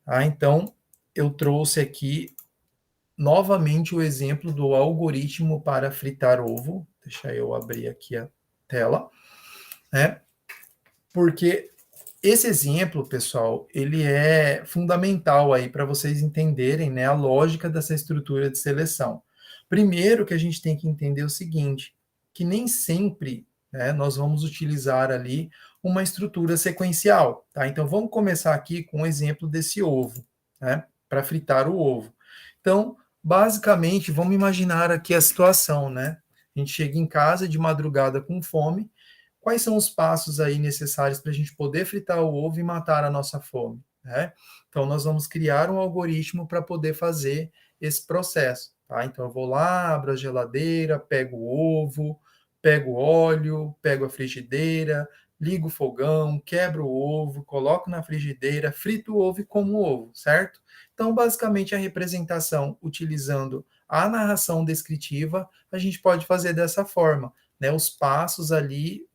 Tá? Então, eu trouxe aqui novamente o exemplo do algoritmo para fritar ovo. Deixa eu abrir aqui a tela, né? Porque esse exemplo, pessoal, ele é fundamental aí para vocês entenderem, né, a lógica dessa estrutura de seleção. Primeiro que a gente tem que entender o seguinte, que nem sempre, né, nós vamos utilizar ali uma estrutura sequencial, tá? Então vamos começar aqui com o exemplo desse ovo, né, para fritar o ovo. Então, basicamente, vamos imaginar aqui a situação, né? A gente chega em casa de madrugada com fome. Quais são os passos aí necessários para a gente poder fritar o ovo e matar a nossa fome, né? Então, nós vamos criar um algoritmo para poder fazer esse processo, tá? Então, eu vou lá, abro a geladeira, pego o ovo, pego o óleo, pego a frigideira, ligo o fogão, quebro o ovo, coloco na frigideira, frito o ovo e como o ovo, certo? Então, basicamente, a representação utilizando a narração descritiva, a gente pode fazer dessa forma, né? Os passos ali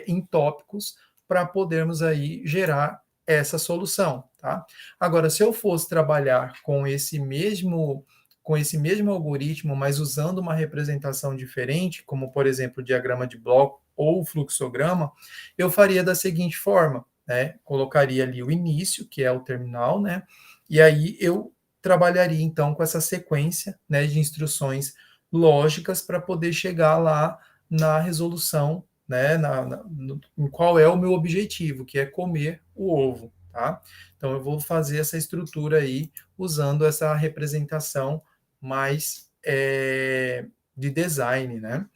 em tópicos para podermos aí gerar essa solução, tá? Agora, se eu fosse trabalhar com esse mesmo algoritmo, mas usando uma representação diferente, como por exemplo o diagrama de bloco ou o fluxograma, eu faria da seguinte forma, né? Colocaria ali o início, que é o terminal, né? E aí eu trabalharia então com essa sequência, né, de instruções lógicas para poder chegar lá na resolução, né, em qual é o meu objetivo, que é comer o ovo, tá? Então eu vou fazer essa estrutura aí usando essa representação mais de design, né?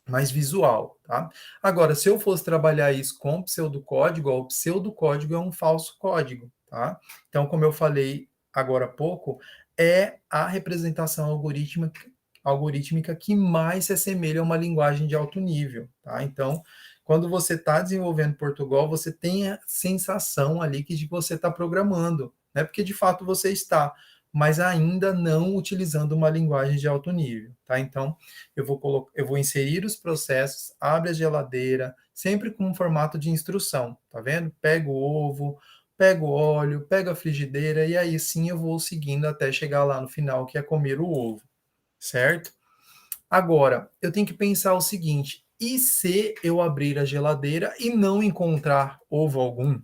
Mais visual, tá? Agora, se eu fosse trabalhar isso com pseudocódigo, ó, o pseudocódigo é um falso código, tá? Então, como eu falei agora há pouco, é a representação algorítmica que mais se assemelha a uma linguagem de alto nível, tá? Então, quando você está desenvolvendo Portugal, você tem a sensação ali que você está programando, né? Porque de fato você está, mas ainda não utilizando uma linguagem de alto nível, tá? Então, eu vou inserir os processos, abre a geladeira, sempre com um formato de instrução, tá vendo? Pego o ovo, pego o óleo, pego a frigideira e aí sim eu vou seguindo até chegar lá no final, que é comer o ovo, certo? Agora, eu tenho que pensar o seguinte: e se eu abrir a geladeira e não encontrar ovo algum,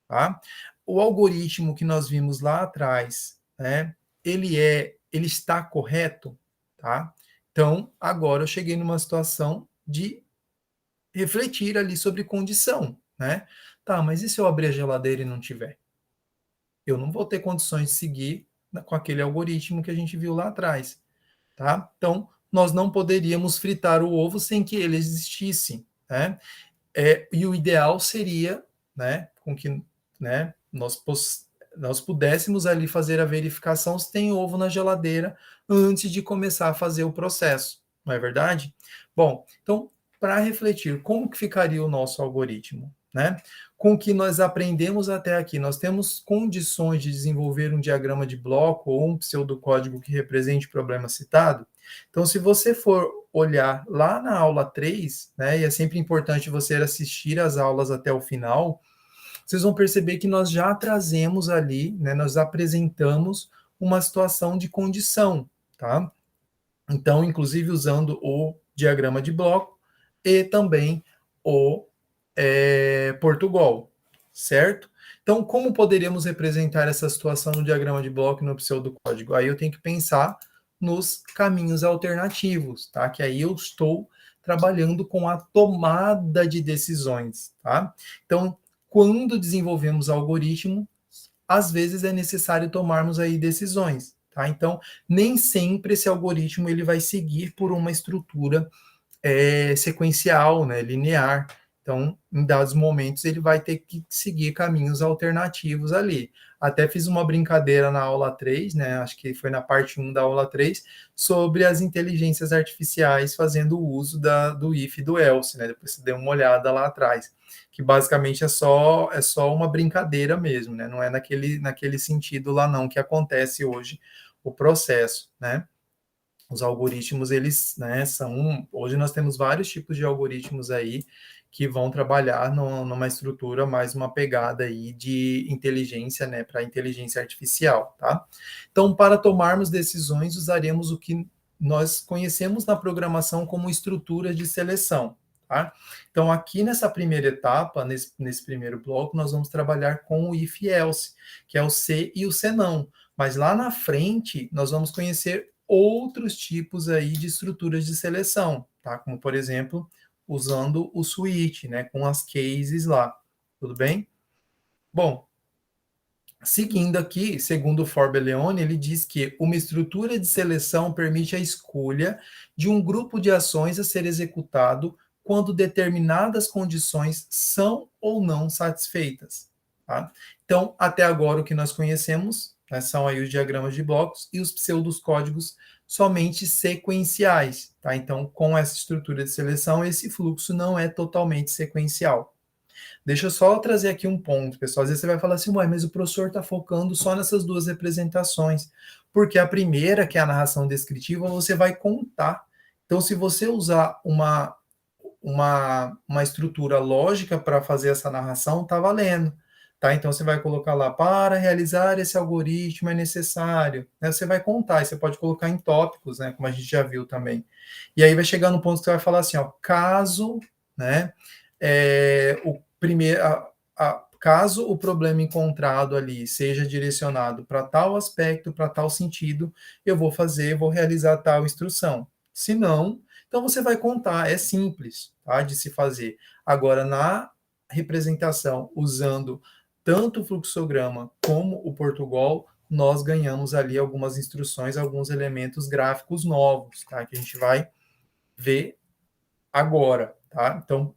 tá? O algoritmo que nós vimos lá atrás, né? Ele está correto, tá? Então, agora eu cheguei numa situação de refletir ali sobre condição, né? Tá, mas e se eu abrir a geladeira e não tiver? Eu não vou ter condições de seguir com aquele algoritmo que a gente viu lá atrás, tá? Então, nós não poderíamos fritar o ovo sem que ele existisse, né? E o ideal seria, né, com que, né, nós pudéssemos ali fazer a verificação se tem ovo na geladeira antes de começar a fazer o processo, não é verdade? Bom, então, para refletir, como que ficaria o nosso algoritmo, né? Com o que nós aprendemos até aqui, nós temos condições de desenvolver um diagrama de bloco ou um pseudocódigo que represente o problema citado? Então, se você for olhar lá na aula 3, né, e é sempre importante você assistir as aulas até o final, vocês vão perceber que nós já trazemos ali, né, nós apresentamos uma situação de condição, tá? Então, inclusive usando o diagrama de bloco e também o Portugal, certo? Então, como poderíamos representar essa situação no diagrama de bloco e no pseudocódigo? Aí eu tenho que pensar nos caminhos alternativos, tá? Que aí eu estou trabalhando com a tomada de decisões, tá? Então, quando desenvolvemos algoritmo, às vezes é necessário tomarmos aí decisões, tá? Então, nem sempre esse algoritmo ele vai seguir por uma estrutura sequencial, né, linear. Então, em dados momentos, ele vai ter que seguir caminhos alternativos ali. Até fiz uma brincadeira na aula 3, né, acho que foi na parte 1 da aula 3, sobre as inteligências artificiais fazendo uso do if e do else, né, depois você deu uma olhada lá atrás, que basicamente é só uma brincadeira mesmo, né, não é naquele sentido lá não que acontece hoje o processo, né. Os algoritmos, eles, né, hoje nós temos vários tipos de algoritmos aí que vão trabalhar numa estrutura mais uma pegada aí de inteligência, né, para inteligência artificial, tá? Então, para tomarmos decisões, usaremos o que nós conhecemos na programação como estruturas de seleção, tá? Então, aqui nessa primeira etapa, nesse primeiro bloco, nós vamos trabalhar com o if-else, que é o se e o senão. Mas lá na frente, nós vamos conhecer outros tipos aí de estruturas de seleção, tá? Como, por exemplo, usando o switch, né? Com as cases lá. Tudo bem? Bom, seguindo aqui, segundo o Forbes-Leone, ele diz que uma estrutura de seleção permite a escolha de um grupo de ações a ser executado quando determinadas condições são ou não satisfeitas. Tá? Então, até agora, o que nós conhecemos, né, são aí os diagramas de blocos e os pseudocódigos somente sequenciais. Tá? Então, com essa estrutura de seleção, esse fluxo não é totalmente sequencial. Deixa eu só trazer aqui um ponto, pessoal. Às vezes você vai falar assim, ué, mas o professor está focando só nessas duas representações. Porque a primeira, que é a narração descritiva, você vai contar. Então, se você usar uma estrutura lógica para fazer essa narração, tá valendo. Tá? Então, você vai colocar lá, para realizar esse algoritmo é necessário. Né? Você vai contar, e você pode colocar em tópicos, né? Como a gente já viu também. E aí vai chegar no ponto que você vai falar assim, ó, caso, né? O primeiro, caso o problema encontrado ali seja direcionado para tal aspecto, para tal sentido, eu vou realizar tal instrução. Se não, então você vai contar, é simples, tá, de se fazer. Agora, na representação, usando tanto o fluxograma como o Portugal, nós ganhamos ali algumas instruções, alguns elementos gráficos novos, tá, que a gente vai ver agora, tá? Então,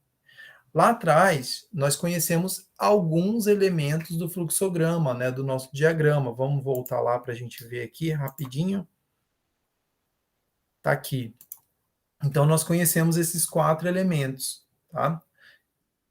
lá atrás, nós conhecemos alguns elementos do fluxograma, né, do nosso diagrama. Vamos voltar lá para a gente ver aqui rapidinho. Está aqui. Então, nós conhecemos esses 4 elementos, tá?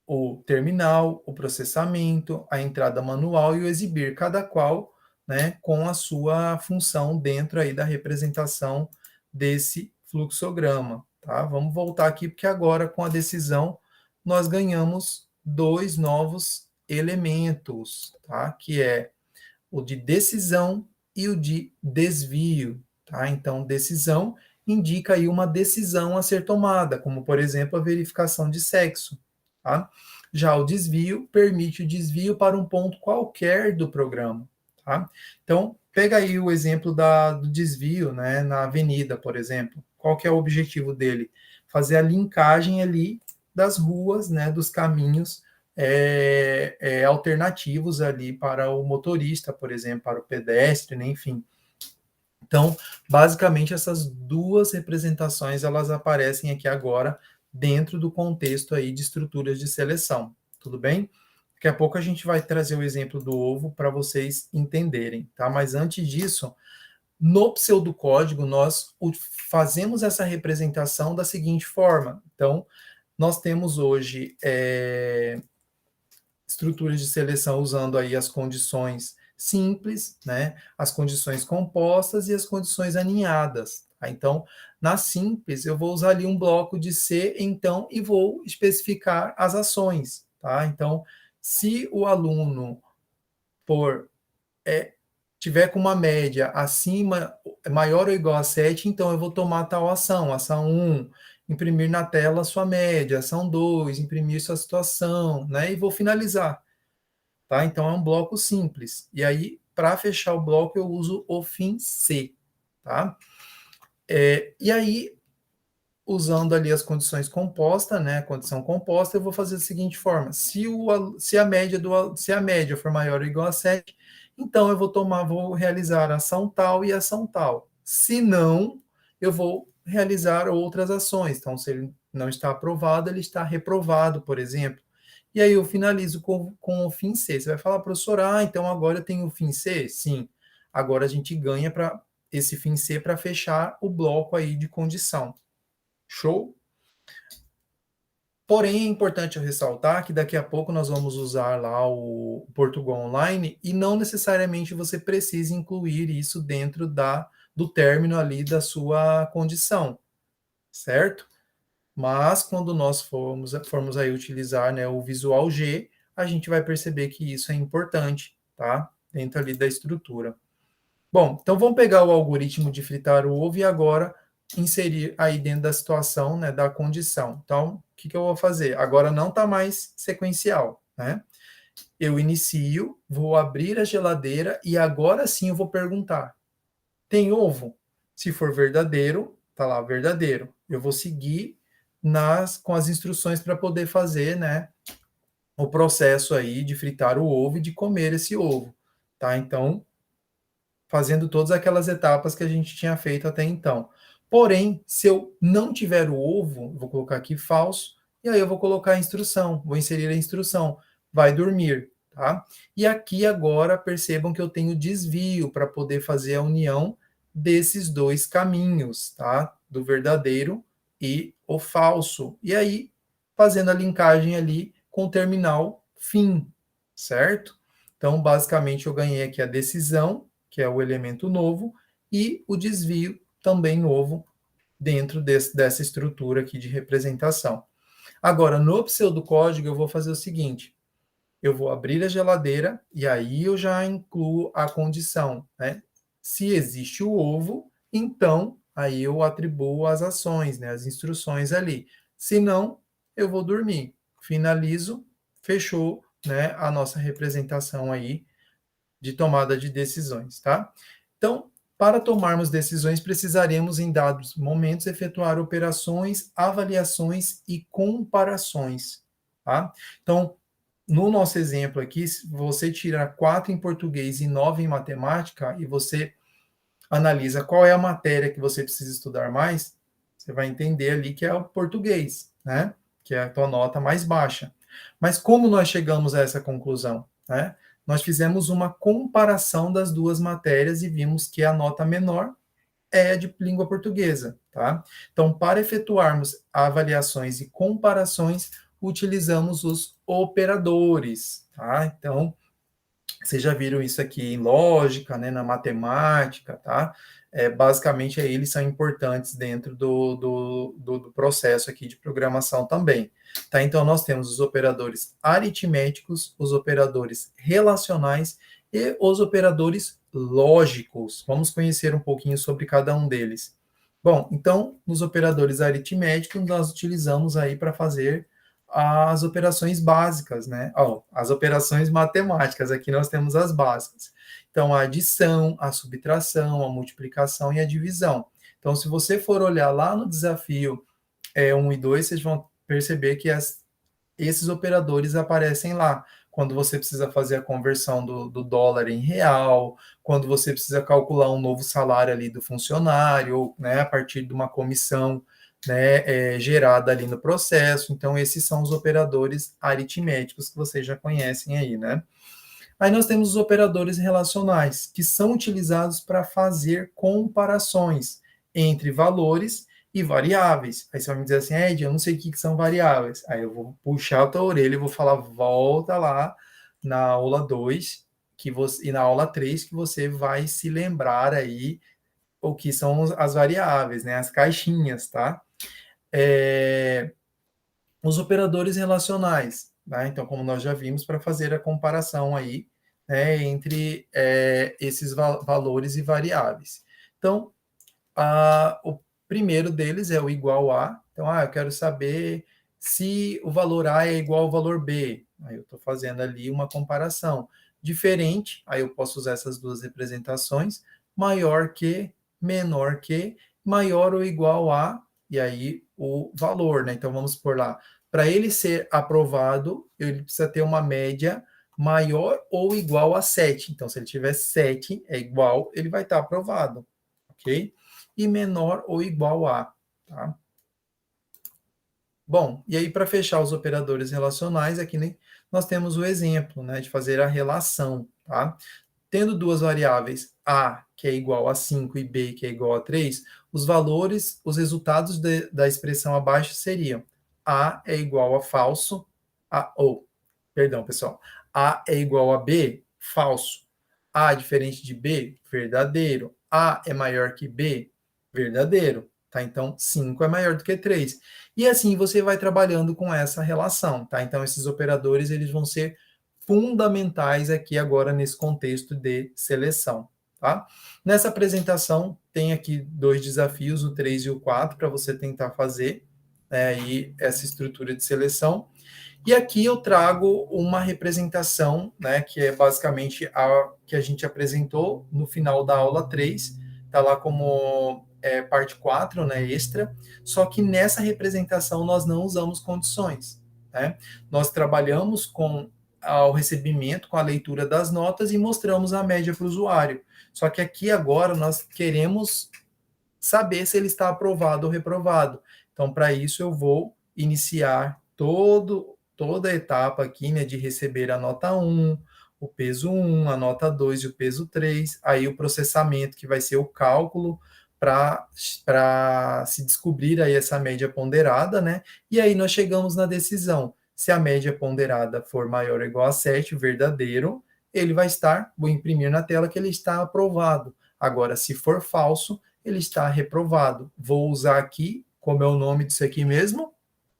O terminal, o processamento, a entrada manual e o exibir, cada qual, né, com a sua função dentro aí da representação desse fluxograma, tá? Vamos voltar aqui, porque agora, com a decisão, nós ganhamos 2 novos elementos, tá? Que é o de decisão e o de desvio, tá? Então, decisão indica aí uma decisão a ser tomada, como, por exemplo, a verificação de sexo, tá? Já o desvio permite o desvio para um ponto qualquer do programa, tá? Então, pega aí o exemplo do desvio, né, na avenida, por exemplo. Qual que é o objetivo dele? Fazer a linkagem ali das ruas, né, dos caminhos alternativos ali para o motorista, por exemplo, para o pedestre, né, enfim. Então, basicamente, essas duas representações, elas aparecem aqui agora dentro do contexto aí de estruturas de seleção, tudo bem? Daqui a pouco a gente vai trazer o exemplo do ovo para vocês entenderem, tá? Mas antes disso, no pseudocódigo, nós fazemos essa representação da seguinte forma. Então, nós temos hoje estruturas de seleção usando aí as condições simples, né, as condições compostas e as condições aninhadas. Tá? Então, na simples, eu vou usar ali um bloco de C, então, e vou especificar as ações. Tá? Então, se o aluno tiver com uma média acima, maior ou igual a 7, então eu vou tomar tal ação. Ação 1, imprimir na tela a sua média. Ação 2, imprimir sua situação, né? E vou finalizar. Tá? Então é um bloco simples. E aí, para fechar o bloco, eu uso o fim C. Tá? E aí, usando ali as condições compostas, né? A condição composta, eu vou fazer da seguinte forma: se a média for maior ou igual a 7, então eu vou realizar ação tal e ação tal. Se não, eu vou realizar outras ações. Então, se ele não está aprovado, ele está reprovado, por exemplo. E aí eu finalizo com o fim C. Você vai falar, professor, então agora eu tenho o fim C? Sim. Agora a gente ganha para esse fim C para fechar o bloco aí de condição. Show? Porém, é importante eu ressaltar que daqui a pouco nós vamos usar lá o Portugal Online e não necessariamente você precisa incluir isso dentro do término ali da sua condição, certo? mas quando nós formos aí utilizar, né, o visual G, a gente vai perceber que isso é importante, tá? Dentro ali da estrutura. Bom, então vamos pegar o algoritmo de fritar o ovo e agora inserir aí dentro da situação, né, da condição. Então, o que eu vou fazer? Agora não está mais sequencial, né? Eu inicio, vou abrir a geladeira e agora sim eu vou perguntar: tem ovo? Se for verdadeiro, tá lá verdadeiro. Eu vou seguir com as instruções para poder fazer, né, o processo aí de fritar o ovo e de comer esse ovo, tá? Então, fazendo todas aquelas etapas que a gente tinha feito até então. Porém, se eu não tiver o ovo, vou colocar aqui falso, e aí eu vou colocar a instrução, vou inserir a instrução, vai dormir, tá? E aqui agora percebam que eu tenho desvio para poder fazer a união desses dois caminhos, tá? Do verdadeiro e o falso. E aí, fazendo a linkagem ali com o terminal fim, certo? Então, basicamente, eu ganhei aqui a decisão, que é o elemento novo, e o desvio também novo dentro dessa estrutura aqui de representação. Agora, no pseudocódigo, eu vou fazer o seguinte: eu vou abrir a geladeira e aí eu já incluo a condição, né? Se existe o ovo, então aí eu atribuo as ações, né? As instruções ali. Se não, eu vou dormir. Finalizo, fechou, né? A nossa representação aí de tomada de decisões, tá? Então, para tomarmos decisões, precisaremos, em dados momentos, efetuar operações, avaliações e comparações, tá? Então, no nosso exemplo aqui, se você tirar 4 em português e 9 em matemática, e você analisa qual é a matéria que você precisa estudar mais, você vai entender ali que é o português, né? Que é a tua nota mais baixa. Mas como nós chegamos a essa conclusão, né? Nós fizemos uma comparação das duas matérias e vimos que a nota menor é a de língua portuguesa, tá? Então, para efetuarmos avaliações e comparações, utilizamos os operadores, tá? Então, vocês já viram isso aqui em lógica, né, na matemática, tá? Basicamente, eles são importantes dentro do processo aqui de programação também. Tá? Então, nós temos os operadores aritméticos, os operadores relacionais e os operadores lógicos. Vamos conhecer um pouquinho sobre cada um deles. Bom, então, nos operadores aritméticos, nós utilizamos aí para fazer as operações básicas, né? As operações matemáticas, aqui nós temos as básicas. Então, a adição, a subtração, a multiplicação e a divisão. Então, se você for olhar lá no desafio 1 e 2, vocês vão perceber que esses operadores aparecem lá. Quando você precisa fazer a conversão do dólar em real, quando você precisa calcular um novo salário ali do funcionário, né, a partir de uma comissão, né, gerada ali no processo. Então, esses são os operadores aritméticos que vocês já conhecem aí, né? Aí nós temos os operadores relacionais, que são utilizados para fazer comparações entre valores e variáveis. Aí você vai me dizer assim, Ed, eu não sei o que são variáveis. Aí eu vou puxar a tua orelha e vou falar, volta lá na aula 2 e na aula 3 que você vai se lembrar aí o que são as variáveis, né? As caixinhas, tá? Os operadores relacionais, tá? Então, como nós já vimos, para fazer a comparação aí, né, entre esses valores e variáveis. Então, o primeiro deles é o igual a. Então, eu quero saber se o valor A é igual ao valor B. Aí eu estou fazendo ali uma comparação. Diferente, aí eu posso usar essas duas representações, maior que, menor que, maior ou igual a, e aí o valor, né? Então vamos por lá. Para ele ser aprovado, ele precisa ter uma média maior ou igual a 7. Então, se ele tiver 7, é igual, ele vai estar aprovado, ok? E menor ou igual a, tá? Bom, e aí para fechar os operadores relacionais, aqui nós temos o exemplo, né, de fazer a relação, tá? Tendo duas variáveis, A, que é igual a 5, e B, que é igual a 3, os valores, os resultados da expressão abaixo seriam A é igual a falso, perdão, pessoal, A é igual a B, falso. A diferente de B, verdadeiro. A é maior que B, verdadeiro. tá? Então, 5 é maior do que 3. E assim você vai trabalhando com essa relação, tá? Então, esses operadores, eles vão ser fundamentais aqui agora nesse contexto de seleção, tá? Nessa apresentação, tem aqui 2 desafios, o 3 e o 4, para você tentar fazer, aí essa estrutura de seleção. E aqui eu trago uma representação, né, que é basicamente a que a gente apresentou no final da aula 3, está lá como parte 4, né, extra, só que nessa representação nós não usamos condições, né? Nós trabalhamos com o recebimento, com a leitura das notas e mostramos a média para o usuário. Só que aqui agora nós queremos saber se ele está aprovado ou reprovado. Então, para isso, eu vou iniciar toda a etapa aqui, né, de receber a nota 1, o peso 1, a nota 2 e o peso 3, aí o processamento, que vai ser o cálculo para se descobrir aí essa média ponderada, né? E aí nós chegamos na decisão. Se a média ponderada for maior ou igual a 7, o verdadeiro, ele vai estar, vou imprimir na tela que ele está aprovado. Agora, se for falso, ele está reprovado. Vou usar aqui, como é o nome disso aqui mesmo?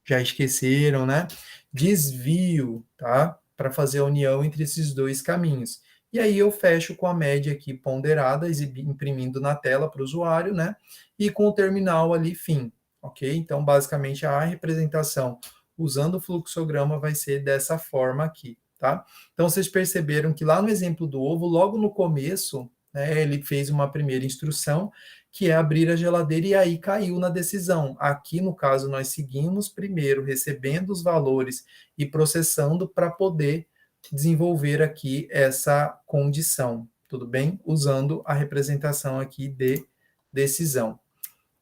Já esqueceram, né? Desvio, tá? Para fazer a união entre esses dois caminhos. E aí eu fecho com a média aqui ponderada, imprimindo na tela para o usuário, né? E com o terminal ali, fim, ok? Então, basicamente, a representação usando o fluxograma vai ser dessa forma aqui, tá? Então, vocês perceberam que lá no exemplo do ovo, logo no começo, né, ele fez uma primeira instrução, que é abrir a geladeira, e aí caiu na decisão. Aqui, no caso, nós seguimos primeiro recebendo os valores e processando para poder desenvolver aqui essa condição, tudo bem? Usando a representação aqui de decisão.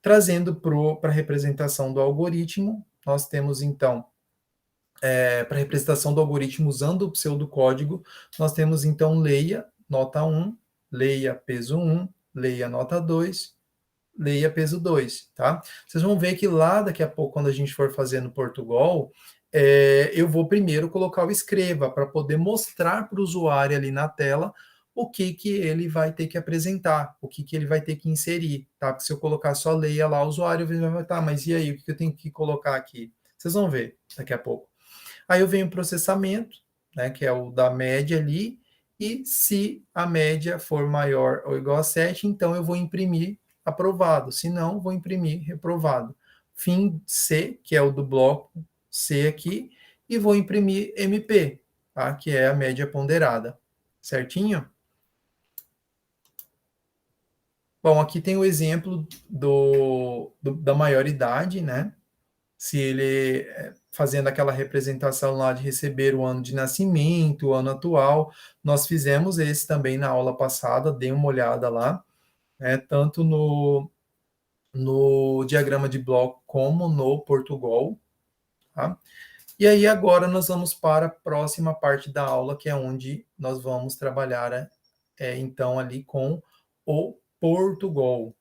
Trazendo para a representação do algoritmo, nós temos, então, para a representação do algoritmo usando o pseudocódigo, nós temos, então, leia nota 1, leia peso 1, leia nota 2, leia peso 2, tá? Vocês vão ver que lá, daqui a pouco, quando a gente for fazer no Portugal, eu vou primeiro colocar o escreva, para poder mostrar para o usuário ali na tela o que ele vai ter que apresentar, o que ele vai ter que inserir, tá? Porque se eu colocar só leia lá, o usuário vai tá, mas e aí, o que eu tenho que colocar aqui? Vocês vão ver daqui a pouco. Aí eu venho o processamento, né, que é o da média ali, e se a média for maior ou igual a 7, então eu vou imprimir aprovado, se não, vou imprimir reprovado. Fim C, que é o do bloco C aqui, e vou imprimir MP, tá, que é a média ponderada, certinho? Bom, aqui tem o exemplo da maioridade, né? Se ele fazendo aquela representação lá de receber o ano de nascimento, o ano atual, nós fizemos esse também na aula passada, dei uma olhada lá, né, tanto no diagrama de bloco como no Portugal, tá? E aí agora nós vamos para a próxima parte da aula, que é onde nós vamos trabalhar então ali com o Portugal,